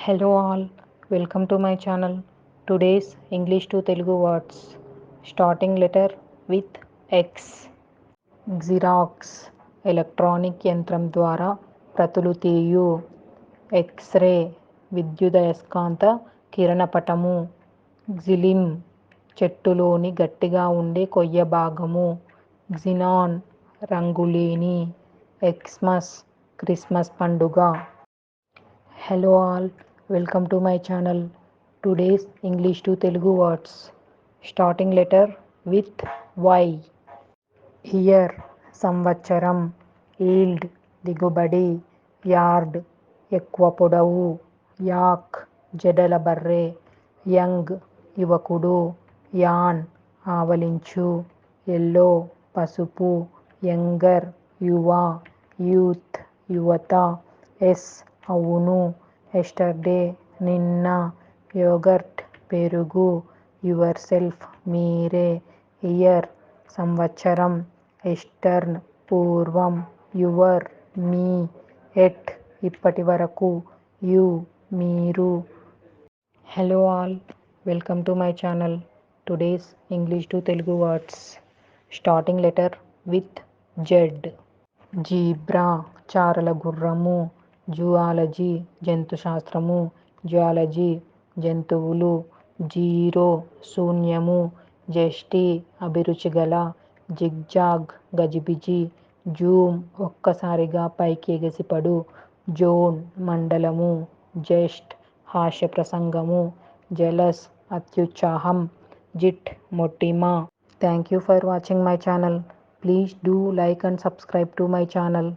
Hello all, welcome to my channel. Today's English to Telugu words. Starting letter with X. Xerox electronic యంత్రం ద్వారా ప్రతులు తీయు. X ray విద్యుదయస్కాంత కిరణపటము. గ్జిలిమ్ చెట్టులోని గట్టిగా ఉండే కొయ్య భాగము. గ్జినాన్ రంగులేని. ఎక్స్మస్ క్రిస్మస్ పండుగ. Hello all, welcome to my channel. Today's English to Telugu words. Starting letter with Y. Year సంవత్సరం. Yield దిగుబడి. Yard ఎక్కువ పొడవు. Yak జడల బర్రె. Young యువకుడు. Yarn ఆవలించు. Yellow పసుపు. Younger యువ. Youth యువత. S అవును. ఎస్టర్డే నిన్న. యోగర్ట్ పెరుగు. యువర్ సెల్ఫ్ మీరే. ఇయర్ సంవత్సరం. ఈస్టర్న్ పూర్వం. యువర్ మీ. ఎట్ ఇప్పటి వరకు. యు మీరు. Hello all, welcome to my channel. Today's English to Telugu words. Starting letter with Z. Zebra చారల గుర్రము. జువాలజీ జంతుశాస్త్రము. జియాలజీ జంతువులు. జీరో శూన్యము. జెస్టీ అభిరుచి గల. జిగ్జాగ్ గజిబిజి. జూమ్ ఒక్కసారిగా పైకి ఎగసిపడు. జోన్ మండలము. జెస్ట్ హాస్య ప్రసంగము. జెలస్ అత్యుత్సాహం. జిట్ మొటిమ. Thank you for watching my channel. Please do like and subscribe to my channel.